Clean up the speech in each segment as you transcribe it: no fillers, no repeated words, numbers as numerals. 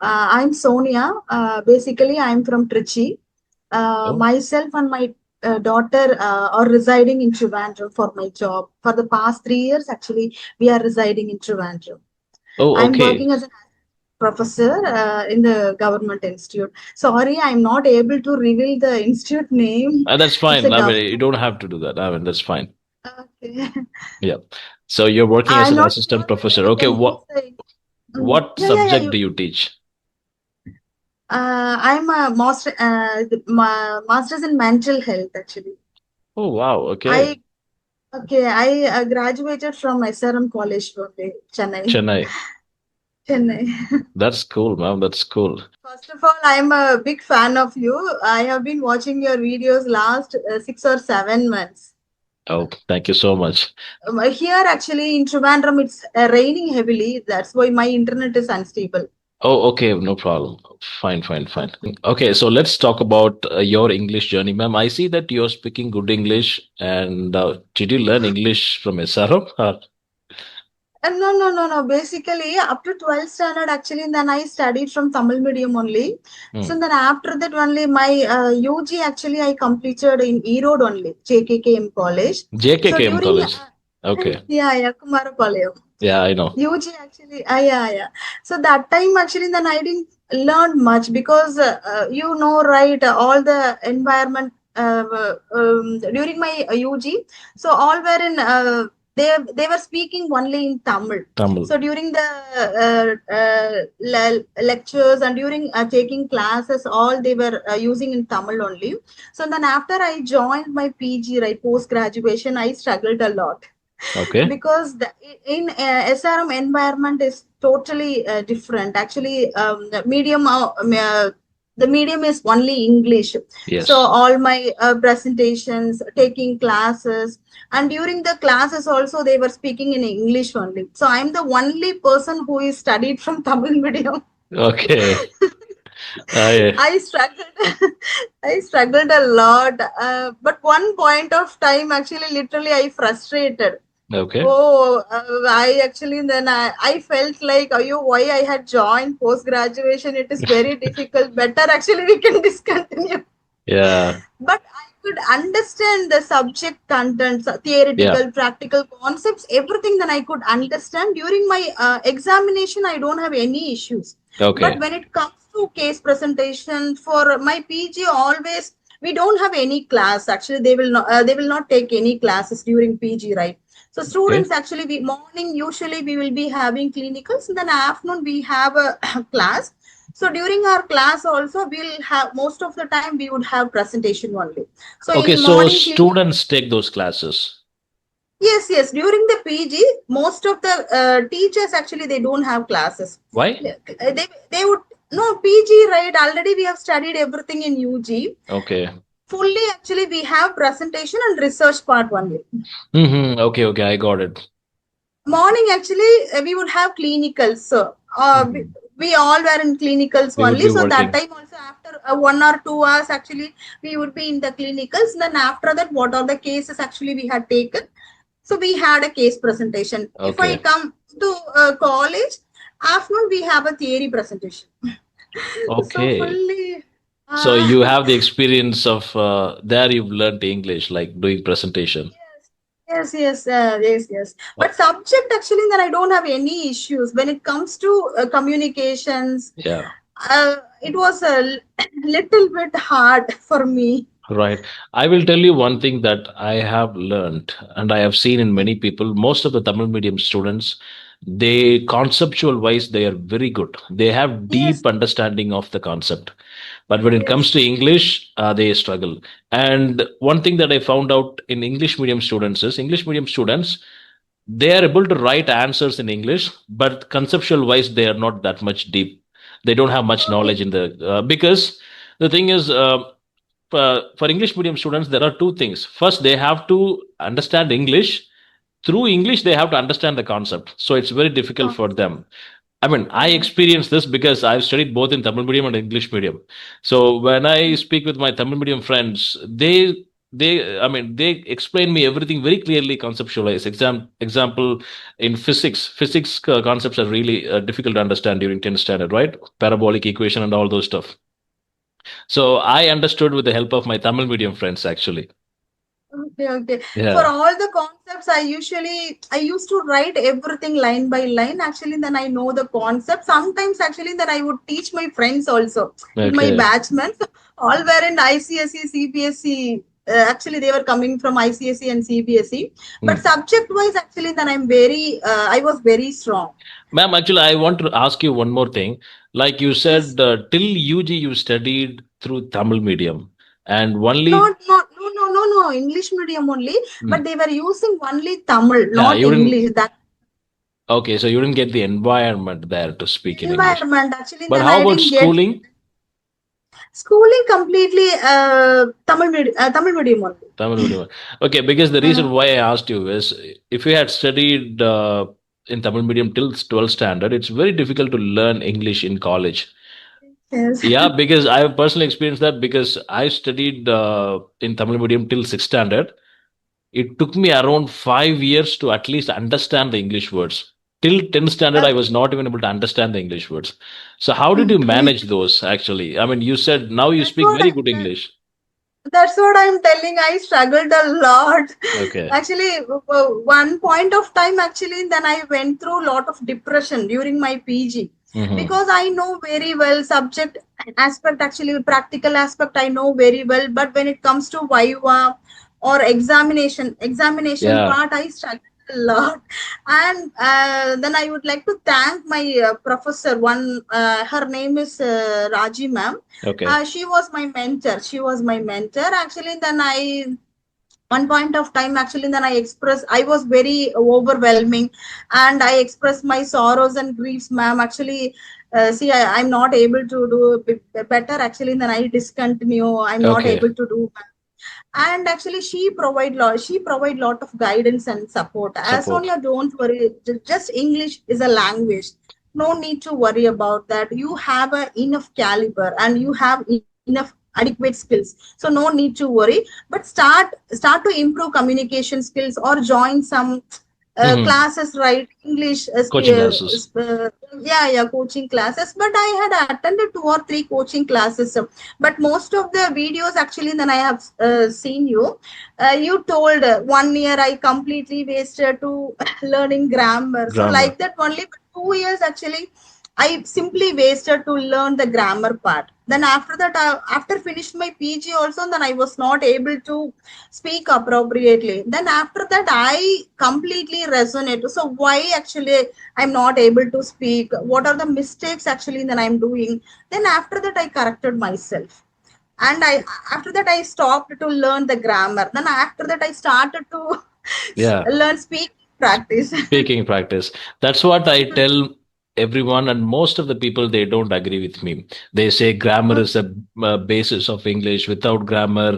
I'm Sonia. Basically, I'm from Trichy. Oh, Myself and my daughter are residing in Trivandrum for my job. For the past 3 years, actually, we are residing in Trivandrum. oh, I'm okay. working as a professor in the government institute. Sorry, I'm not able to reveal the institute name. That's It's a fine. I mean, you government. don't have to do that. I mean, that's fine. Okay. Yeah. So you're working as I'm an not assistant sure whether professor. I Okay. can use What the. what Yeah, yeah, subject yeah. do you teach? I'm a master's in mental health actually. Oh, wow. Okay. I I graduated from SRM College, Bombay, Chennai. Chennai. Chennai. That's cool, ma'am. That's cool. First of all, I'm a big fan of you. I have been watching your videos last 6 or 7 months. Oh, thank you so much. Here, actually, in Trivandrum, it's raining heavily. That's why my internet is unstable. Oh, okay. No problem. Fine, fine, fine. Okay. So let's talk about your English journey, ma'am. I see that you're speaking good English. And did you learn English from SRO? No, no, no, no. Basically, up to 12th standard, actually, then I studied from Tamil medium only. So Hmm. then after that only, my UG actually I completed in Erode only, JKKM College. So JKKM during, College. Okay. yeah, yeah, Kumarapalayam. Yeah, I know. UG actually, yeah, yeah. So that time actually, then I didn't learn much because right, all the environment during my UG, so all were in they were speaking only in Tamil. Tamil. So during the lectures and during taking classes, all they were using in Tamil only. So then after I joined my PG, right, post graduation, I struggled a lot Okay. because in SRM environment is totally different. Actually, the medium is only English. So Yes. all my presentations, taking classes, and during the classes also they were speaking in English only. So I'm the only person who is studied from Tamil medium. Okay. I I struggled. I struggled a lot. But one point of time, actually, literally, I frustrated. okay. Oh, I actually then I felt like, oh, you why I had joined post graduation. It is very difficult. Better actually we can discontinue. Yeah. But I could understand the subject contents, Yeah. theoretical, practical concepts, everything that I could understand during my examination. I don't have any issues. But Okay. when it comes to case presentation for my PG, always we don't have any class. Actually, they will not take any classes during PG, right? So Okay. students actually we morning usually we will be having clinicals, and then afternoon we have a class. So during our class also we'll have most of the time we would have presentation only. So Okay. in So morning clinic, students take those classes. yes, yes. During the PG, most of the teachers actually they don't have classes. Why? They would no PG, right? Already we have studied everything in UG. Okay. Fully actually we have presentation and research part only. Okay. Okay. I got it. Morning actually we would have clinicals. So Mhm. we all were in clinicals We would only. be So that working. time also after 1 or 2 hours actually we would be in the clinicals. Then after that, what are the cases actually we had taken? So we had a case presentation. If I Okay. come to college, afternoon we have a theory presentation. So Okay. fully. So Uh, you have the experience of there you've learned English, like doing presentation. yes. But Oh, subject actually, then I don't have any issues when it comes to communications. yeah. It was a little bit hard for me. Right. I will tell you one thing that I have learned and I have seen in many people, most of the Tamil medium students, they conceptual wise, they are very good. They have Yes, deep understanding of the concept. But when it comes yes. to English, they struggle. And one thing that I found out in English medium students is English medium students, they are able to write answers in English, but conceptual wise, they are not that much deep. They don't have much knowledge Okay. in the, because the thing is, for English medium students, there are two things. First, they have to understand English. Through English, they have to understand the concept. So it's very difficult for them. I mean, I Mm. experienced this because I've studied both in Tamil medium and English medium. So when I speak with my Tamil medium friends, they explain me everything very clearly, conceptualized. Example, in physics concepts are really difficult to understand during 10th standard, right? Parabolic equation and all those stuff. So I understood with the help of my Tamil medium friends, actually. Okay, okay. For Yeah. all the concepts, I used to write everything line by line. Actually, then I know the concept. Sometimes, actually, then I would teach my friends also, my Okay. batchmates. All were in ICSE, CBSE. Actually, they were coming from ICSE and CBSE. But Hmm. subject wise, actually, then I was very strong. Ma'am, actually, I want to ask you one more thing. Like you Yes. said, till UG you studied through Tamil medium, and only. Not, no, no, no, no, English medium only. Hmm. But they were using only Tamil, Yeah, not you didn't. English. That Okay, so you didn't get the environment there to speak in English. environment, actually, But then how I about didn't get schooling? schooling completely Tamil medium only. Tamil medium. Okay, because the Uh, reason why I asked you is if you had studied in Tamil medium till 12th standard, it's very difficult to learn English in college. yes. Yeah, because I have personally experienced that because I studied in Tamil medium till 6th standard. It took me around 5 years to at least understand the English words. Till 10th standard, I was not even able to understand the English words. So, how did you Okay. manage those actually? I mean, you said now you That's speak what very good English. that's what I'm telling. I struggled a lot. Okay. Actually, one point of time, actually, then I went through a lot of depression during my PG Hmm. because I know very well subject aspect, actually, practical aspect, I know very well. But when it comes to Viva or examination Yeah. part, I struggled a lot. And then I would like to thank my professor. Her name is Raji ma'am. Okay. She was my mentor. She was my mentor. Actually, then one point of time, actually, then I was very overwhelming and I expressed my sorrows and griefs, ma'am. Actually, see, I'm not able to do better. Actually, then I discontinue. I'm not Okay. able to do, and actually she provide lot of guidance and support. As Support. Sonia, don't worry, just English is a language, no need to worry about that. You have a enough caliber and you have enough adequate skills, so no need to worry. But start to improve communication skills or join some Hmm. classes, right? English Coaching classes. yeah, coaching classes. But I had attended 2 or 3 coaching classes. But most of the videos, actually, then I have seen you. You told 1 year I completely wasted to learning grammar. So Grammar. like that only. But 2 years, actually, I simply wasted to learn the grammar part. Then after that, after finished my PG also, then I was not able to speak appropriately. Then after that, I completely resonate. So why actually I'm not able to speak? What are the mistakes actually that I'm doing? Then after that, I corrected myself. And I after that I stopped to learn the grammar. Then after that I started to Yeah. learn speak practice. Speaking practice. That's what I tell everyone, and most of the people they don't agree with me. They say grammar is a basis of English. Without grammar,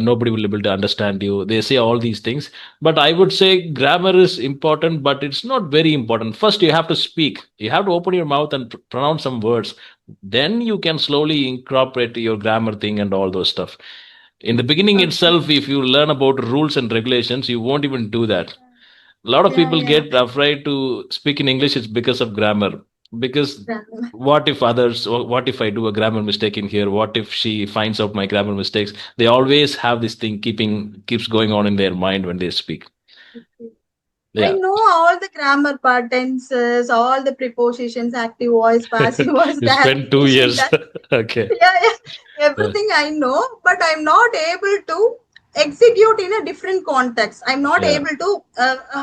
nobody will be able to understand you. They say all these things, but I would say grammar is important, but it's not very important. First, you have to speak. You have to open your mouth and pronounce some words. Then you can slowly incorporate your grammar thing and all those stuff. In the beginning Okay. itself, if you learn about rules and regulations, you won't even do that. A lot of Yeah, people yeah. get afraid to speak in English. It's because of grammar. Because Grammar. what if I do a grammar mistake in here? What if she finds out my grammar mistakes? They always have this thing keeps going on in their mind when they speak. I Yeah. know all the grammar part, tenses, all the prepositions, active voice, passive voice, You that, spent two this and years. that. Okay. Yeah, yeah, Uh, everything I know, but I'm not able to execute in a different context. I'm not yeah. able to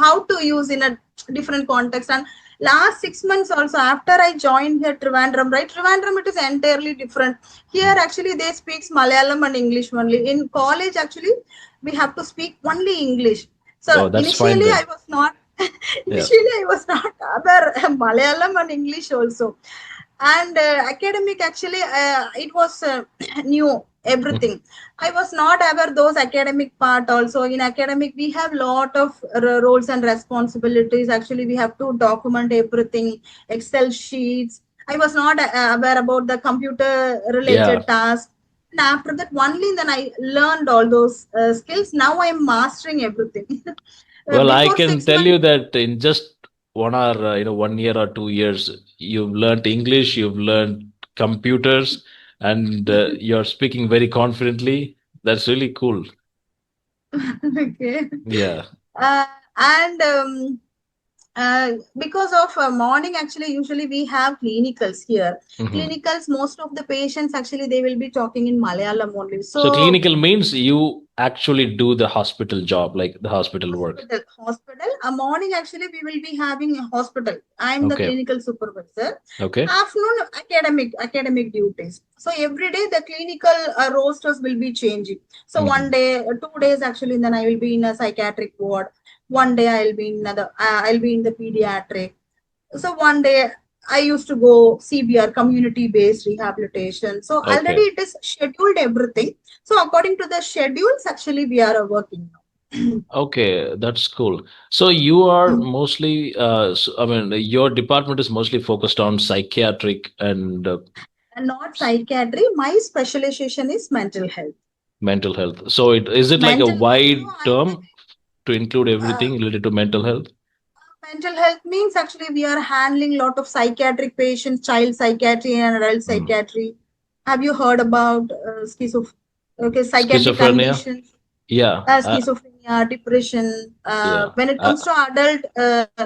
how to use in a different context. And last 6 months also, after I joined here Trivandrum, right? Trivandrum, it is entirely different. Here actually they speak Malayalam and English only. In college, actually, we have to speak only English. So Oh, that's fine initially I then. was not Yeah. initially I was not aware Malayalam and English also. And academic, actually, it was new everything. I was not aware those academic part also. In academic we have lot of roles and responsibilities. Actually, we have to document everything, Excel sheets. I was not aware about the computer Yeah. related tasks. And after that, only then I learned all those skills. Now I'm mastering everything. Well, I Before can six tell months, you that in just 1 hour, 1 year or 2 years, you've learned English, you've learned computers, and you're speaking very confidently. That's really cool. okay. Yeah. Uh, and because of morning, actually, usually we have clinicals here. Mhm. Clinicals, most of the patients actually they will be talking in Malayalam only. So So clinical means you actually do the hospital job, like the hospital work. hospital. A morning, actually, we will be having a hospital. I'm the Okay. clinical supervisor. Okay. Afternoon, academic duties. So every day, the clinical rosters will be changing. So one Mhm. day, 2 days actually, then I will be in a psychiatric ward. One day I'll be in another. I'll be in the pediatric. So one day I used to go CBR, community based rehabilitation. So already Okay. it is scheduled everything. So according to the schedules, actually we are working now. Okay, that's cool. So you are mostly, I mean, your department is mostly focused on psychiatric and And not psychiatry. My specialization is mental health. mental health. So is it like a Mental health. So wide I'm term to include uh, everything related to mental health? mental health means actually we are handling a lot of psychiatric patients, child psychiatry and adult Hmm. psychiatry. Have you heard about psychiatric Schizophrenia? conditions? Yeah. Schizophrenia, depression. Yeah. When it comes to adult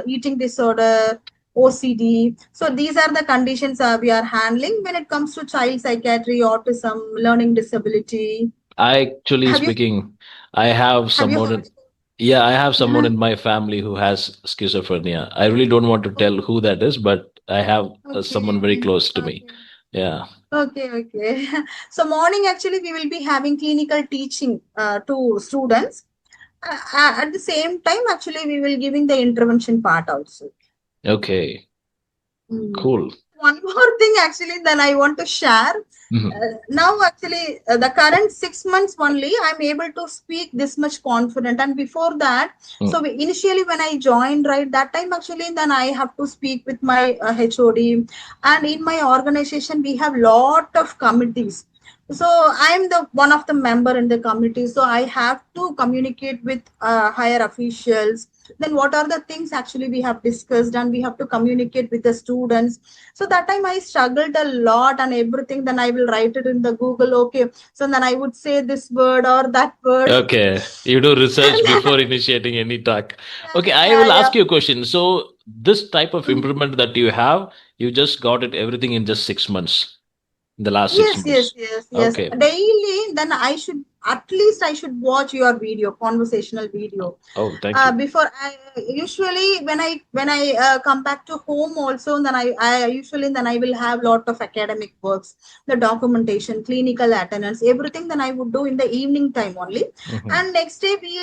eating disorder, OCD. So these are the conditions we are handling. When it comes to child psychiatry, autism, learning disability. Actually Have you speaking, I have have you someone heard? in, yeah, I have someone Uh-huh. in my family who has schizophrenia. I really don't want to tell who that is, but I have someone very Okay, close to me. okay, Yeah. okay. So morning actually we will be having clinical teaching to students. At the same time, actually we will giving the intervention part also. Okay. Mm. Cool. One more thing actually that I want to share. Mhm. Now actually the current 6 months only I'm able to speak this much confident, and before that, so Mm. initially when I joined, right, that time actually then I have to speak with my HOD, and in my organization we have lot of committees. So I'm the one of the member in the committee, so I have to communicate with higher officials. Then what are the things actually we have discussed, and we have to communicate with the students. So that time I struggled a lot and everything. Then I will write it in the Google. Okay. So then I would say this word or that word. Okay. You do research And before initiating any talk. Okay, yeah, I yeah, will yeah. ask you a question. So this type of improvement that you have, you just got it everything in just 6 months, the last six Yes, yes, months. yes, yes. Okay. Daily, then I should at least I should watch your video, conversational video. Oh, thank you. Before I usually when I come back to home also, then I usually then I will have lot of academic works, the documentation, clinical attendance, everything. Then I would do in the evening time only, Mhm. and next day we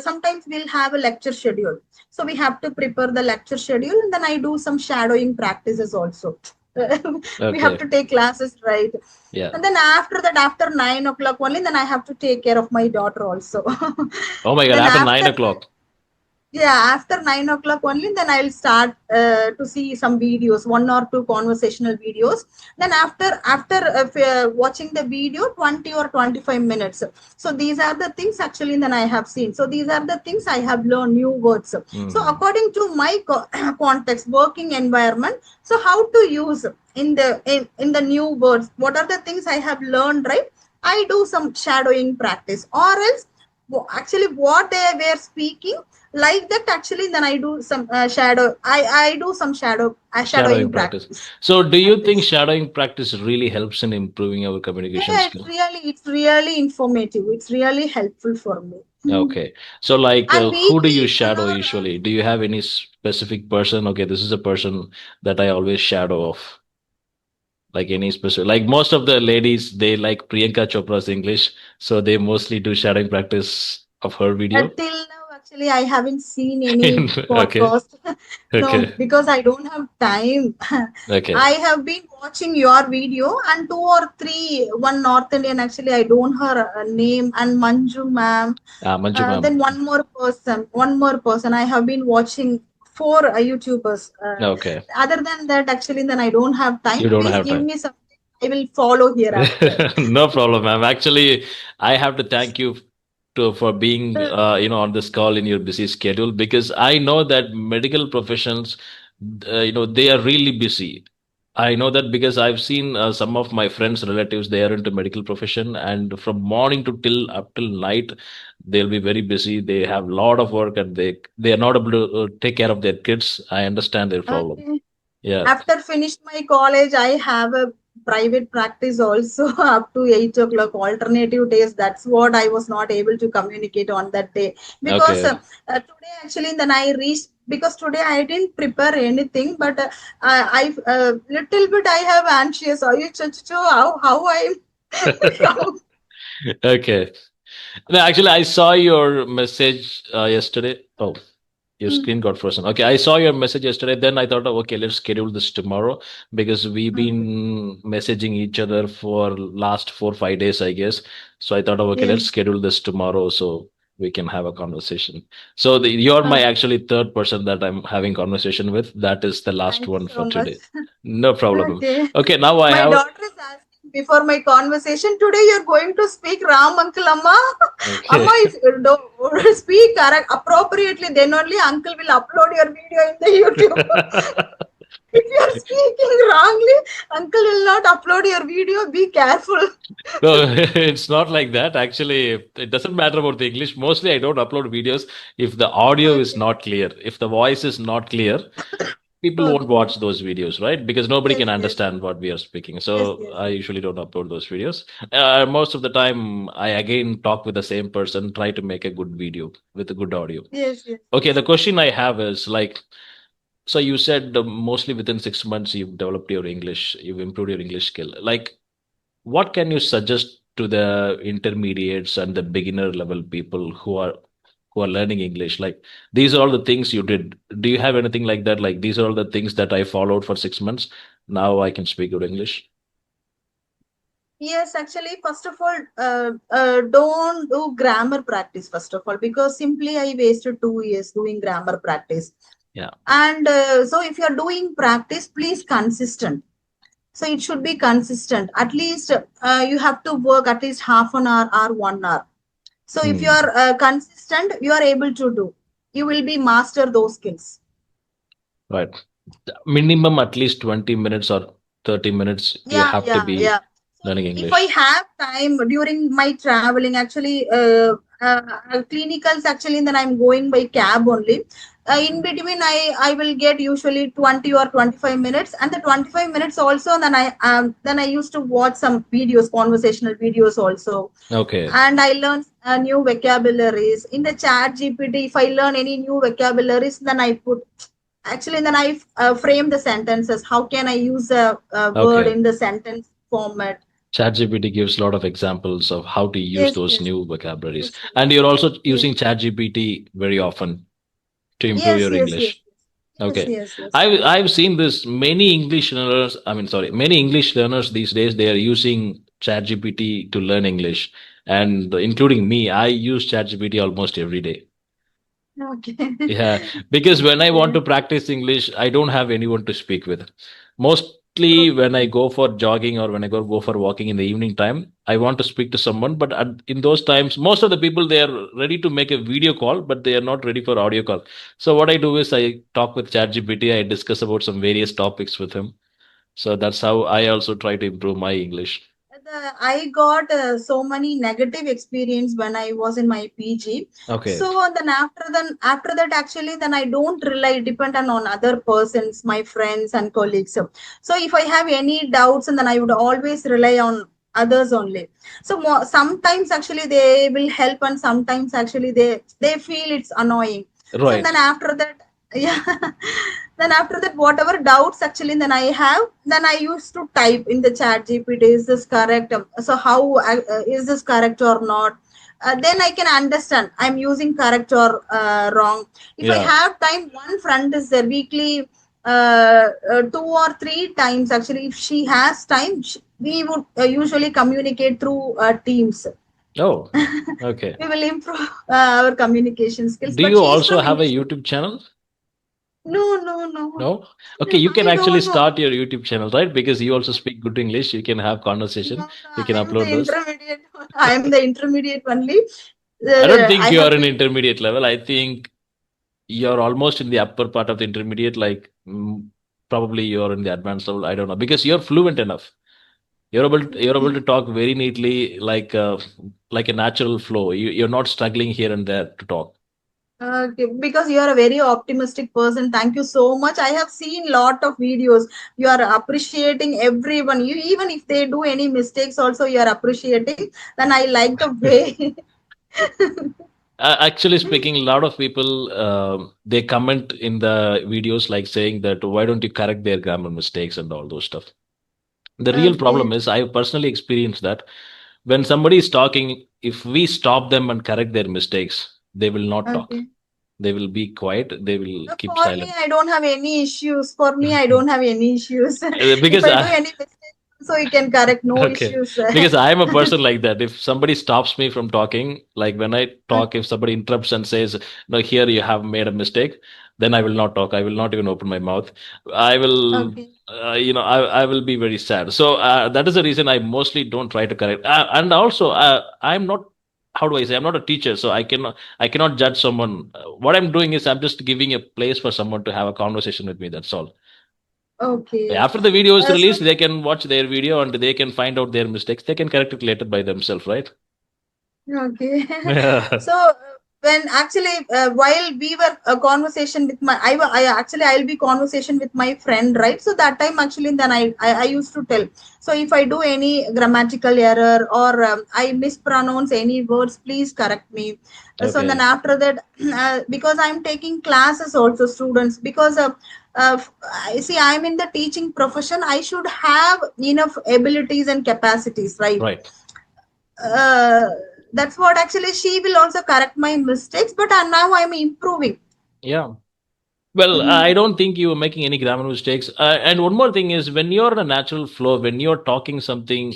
sometimes we'll have a lecture schedule. So we have to prepare the lecture schedule, and then I do some shadowing practices also. We have Okay. to take classes, right? Yeah. And then after that, after 9 o'clock only, then I have to take care of my daughter also. Oh my God, Then after nine after o'clock. yeah, after 9 o'clock only, then I'll start to see some videos, one or two conversational videos. Then after watching the video, 20 or 25 minutes. So these are the things actually then I have seen. So these are the things I have learned new words. So Hmm. according to my context, working environment. So how to use in the new words? What are the things I have learned? Right? I do some shadowing practice, or else actually what they were speaking like that, actually then I do some I do some shadowing Shadowing practice. practice So do like you think this. shadowing practice really helps in improving our communication Yeah, skill? it's really informative, it's really helpful for me. Okay. So like And who do you weekly shadow or usually? Do you have any specific person? Okay, this is a person that I always shadow of. Like any specific, like most of the ladies, they like Priyanka Chopra's English, so they mostly do shadowing practice of her video. till now actually I haven't seen any Okay. podcast. No, Okay. because I don't have time. Okay. I have been watching your video and two or three, one North Indian, actually I don't her name, and Manju ma'am. Manju ma'am. Then one more person. I have been watching four YouTubers. Okay. Other than that, actually, then I don't have time. You don't Please have give time. me some. I will follow hereafter. No problem, ma'am. Actually, I have to thank you for being on this call in your busy schedule, because I know that medical professionals, they are really busy. I know that because I've seen some of my friends, relatives, they are into medical profession, and from morning to till up till night, they'll be very busy. They have a lot of work, and they are not able to take care of their kids. I understand their problem. Okay. Yeah. After finished my college, I have a private practice also up to 8 o'clock alternative days. That's what I was not able to communicate on that day because Okay. today actually then I reached because today I didn't prepare anything, but I little bit I have anxious. Are you how I how Okay. No, actually, I saw your message yesterday. Oh, your Mm, screen got frozen. Okay, I saw your message yesterday. Then I thought, okay, let's schedule this tomorrow, because we've okay. been messaging each other for last 4 5 days, I guess. So I thought, okay, let's Yes. schedule this tomorrow so we can have a conversation. So you're my Okay. actually third person that I'm having conversation with. That is the last Thank you one so for much. today. No problem. Okay. Okay, now I My have. daughter is asking before my conversation today, you're going to speak Ram Uncle Amma. Okay. Amma, if you don't speak correct appropriately, then only uncle will upload your video in the YouTube. If you're speaking wrongly, uncle will not upload your video. Be careful. No, it's not like that. Actually, it doesn't matter about the English. Mostly, I don't upload videos if the audio is Okay. not clear. If the voice is not clear, people won't Okay. watch those videos, right? Because nobody Yes, can yes. understand what we are speaking. Yes, So yes, I yes. usually don't upload those videos. Most of the time, I again talk with the same person, try to make a good video with a good audio. Yes, yes, Okay, yes. the question I have is like, so you said mostly within 6 months you've developed your English, you've improved your English skill. Like, what can you suggest to the intermediates and the beginner level people who are learning English? Like, these are all the things you did. Do you have anything like that? Like, these are all the things that I followed for 6 months. Now I can speak good English. Yes, actually, first of all, don't do grammar practice, first of all, because simply I wasted 2 years doing grammar practice. Yeah. And so if you're doing practice, please consistent. So it should be consistent. At least you have to work at least half an hour or 1 hour. So if you Hmm. are consistent, you are able to do. You will be master those skills. Right. Minimum at least 20 minutes or 30 minutes. You Yeah, have to yeah, be yeah. So learning if I English. have time during my traveling, actually, clinicals actually, then I'm going by cab only. In between, I will get usually 20 or 25 minutes, and the 25 minutes also. Then I used to watch some videos, conversational videos also, Okay. and I learn new vocabularies in the Chat GPT. If I learn any new vocabularies, then I put actually then I frame the sentences. How can I use a word Okay. in the sentence format? ChatGPT gives a lot of examples of how to use Yes, those yes, new vocabularies. yes, yes, And you're also yes, using ChatGPT very often to improve yes, your yes, yes, English. yes, Okay. yes, yes. I've seen this many English learners, I mean sorry, many English learners these days they are using ChatGPT to learn English. And including me, I use ChatGPT almost every day. Okay. Yeah, because when I want Okay. to practice English, I don't have anyone to speak with. Mostly when I Okay. go for jogging or when I go for walking in the evening time, I want to speak to someone. But in those times, most of the people they are ready to make a video call, but they are not ready for audio call. So what I do is I talk with ChatGPT. I discuss about some various topics with him. So that's how I also try to improve my English. I got so many negative experience when I was in my PG. Okay, So then after that actually then I don't rely dependent on other persons, my friends and colleagues. So if I have any doubts, and then I would always rely on others only. So sometimes actually they will help, and sometimes actually they feel it's annoying. So then right. after that, yeah. Then after that, whatever doubts actually then I have, then I used to type in the Chat GPT, is this correct? So how is this correct or not? Then I can understand I'm using correct or wrong. If I Yeah. have time, one friend is there weekly, 2 or 3 times actually. If she has time, we would usually communicate through Teams. Oh, okay. We will improve our communication skills. Do But you she is also from have a English. YouTube channel? No, no, no. No? Okay, you can I actually don't know. start your YouTube channel, right? Because you also speak good English. You can have No, conversation. no, You can I'm the upload those. intermediate. I'm the intermediate only. I don't think I you are have an been. intermediate level. I think you're almost in the upper part of the intermediate, like probably you're in the advanced level. I don't know because you're fluent enough. You're able to talk very neatly, like a natural flow. You're not struggling here and there to talk. Okay, because you are a very optimistic person. Thank you so much. I have seen lot of videos. You are appreciating everyone. You even if they do any mistakes, also you are appreciating. Then I like the way. Actually speaking, a lot of people they comment in the videos like saying that why don't you correct their grammar mistakes and all those stuff. The real problem Okay, is I personally experienced that when somebody is talking, if we stop them and correct their mistakes, they will not talk. okay. They will be quiet. They will keep For me, silent. I don't have any issues. For me, I don't have any issues. If Because I do any mistake, so you can correct. No okay. issues. Because I'm a person like that. If somebody stops me from talking, like when I talk, if somebody interrupts and says, no, here you have made a mistake, then I will not talk. I will not even open my mouth. I will, Okay. I will be very sad. So that is the reason I mostly don't try to correct. And also, I'm not, how do I say, I'm not a teacher. So I cannot judge someone. What I'm doing is I'm just giving a place for someone to have a conversation with me. That's all. Okay. After the video is So released, they can watch their video and they can find out their mistakes. They can correct it later by themselves, right? okay. Yeah. So when actually while we were a conversation with my I actually I'll be conversation with my friend, right? So that time actually then I used to tell. So if I do any grammatical error or I mispronounce any words, please correct me. So then Okay. after that, because I'm taking classes also students because I see I'm in the teaching profession. I should have enough abilities and capacities, right? Right. uh, that's what actually she will also correct my mistakes, but now I'm improving. Yeah. Well, I Mm, don't think you were making any grammar mistakes. And one more thing is when you're in a natural flow, when you're talking something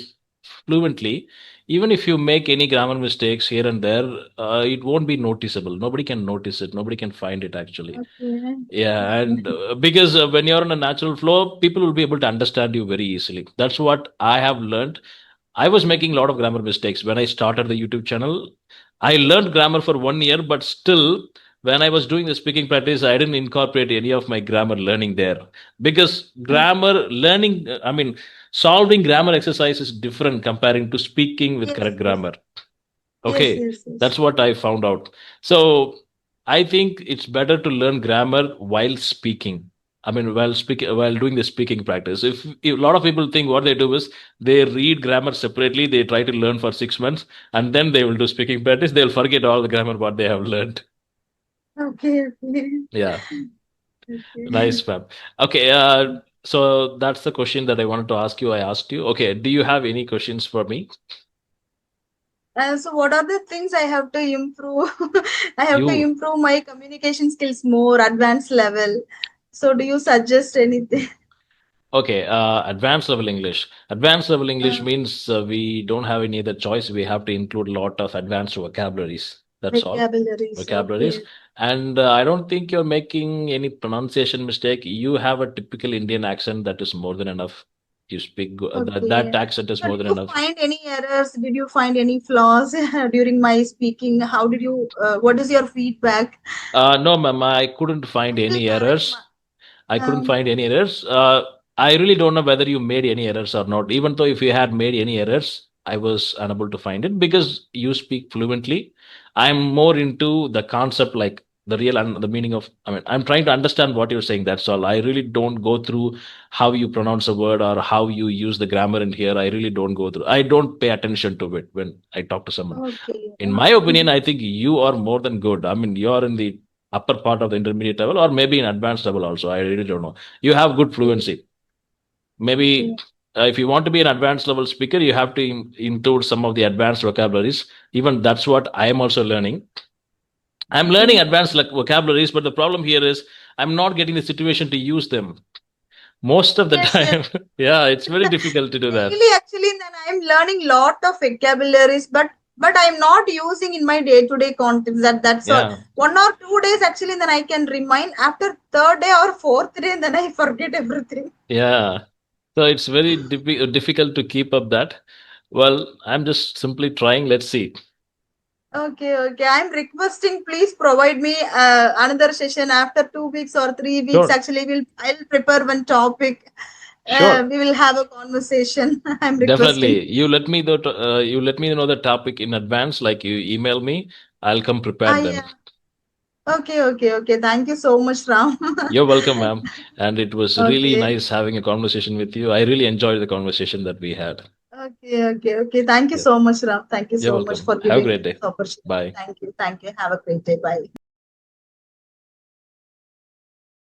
fluently, even if you make any grammar mistakes here and there, it won't be noticeable. Nobody can notice it. Nobody can find it actually. okay, Yeah, okay, and because when you're in a natural flow, people will be able to understand you very easily. That's what I have learned. I was making a lot of grammar mistakes when I started the YouTube channel. I learned grammar for 1 year, but still, when I was doing the speaking practice, I didn't incorporate any of my grammar learning there because okay. grammar learning, solving grammar exercise is different comparing to speaking with Yes, correct yes, grammar. yes, Okay, yes, yes. that's what I found out. So I think it's better to learn grammar while speaking. While doing the speaking practice. If a lot of people think what they do is they read grammar separately, they try to learn for 6 months, and then they will do speaking practice. They'll forget all the grammar what they have learned. Okay, okay, Yeah, okay. nice, ma'am. Okay, so that's the question that I wanted to ask you. I asked you. Okay, do you have any questions for me? So what are the things I have to improve? I have to You improve my communication skills more advanced level. So do you suggest anything? Okay, advanced level English. Advanced level English Uh, means we don't have any other choice. We have to include a lot of advanced vocabularies. That's all. vocabularies. Vocabularies. Okay. And I don't think you're making any pronunciation mistake. You have a typical Indian accent that is more than enough. You speak, that Okay. accent is So more did than you enough. find any errors? Did you find any flaws during my speaking? How did you, what is your feedback? No, ma'am, I couldn't find I will any correct errors. my, I couldn't um, find any errors. I really don't know whether you made any errors or not. Even though if you had made any errors, I was unable to find it because you speak fluently. I'm more into the concept, like the real and the meaning of. I'm trying to understand what you're saying. That's all. I really don't go through how you pronounce a word or how you use the grammar in here. I really don't go through. I don't pay attention to it when I talk to someone. okay. In my opinion, I think you are more than good. You're in the upper part of the intermediate level or maybe in advanced level also. I really don't know. You have good Okay. fluency. Maybe Okay. if you want to be an advanced level speaker, you have to include some of the advanced vocabularies. Even that's what I am also learning. I'm learning Okay. advanced vocabularies, but the problem here is I'm not getting the situation to use them most of the Yes, yes. time. Yeah, it's very difficult to do that. Daily, actually, then I'm learning lot of vocabularies, but but I'm not using in my day-to-day context. That's all. Yeah. 1 or 2 days actually, then I can remind. After third day or fourth day, then I forget everything. Yeah. So it's very difficult to keep up that. Well, I'm just simply trying. Let's see. Okay, okay. I'm requesting, please provide me another session after 2 weeks or 3 weeks. Sure. Actually, I'll prepare one topic. Sure. We will have a conversation. I'm requesting. Definitely. You let me know the topic in advance, like you email me. I'll come prepared then. Yeah. Okay, okay, okay. Thank you so much, Ram. You're welcome, ma'am. And it was really Okay, nice having a conversation with you. I really enjoyed the conversation that we had. okay, okay, okay. Thank you Yeah. so much, Ram. Thank you You're so much welcome. for Have a giving me great day. this opportunity. Bye. Thank you. Thank you. Have a great day. Bye.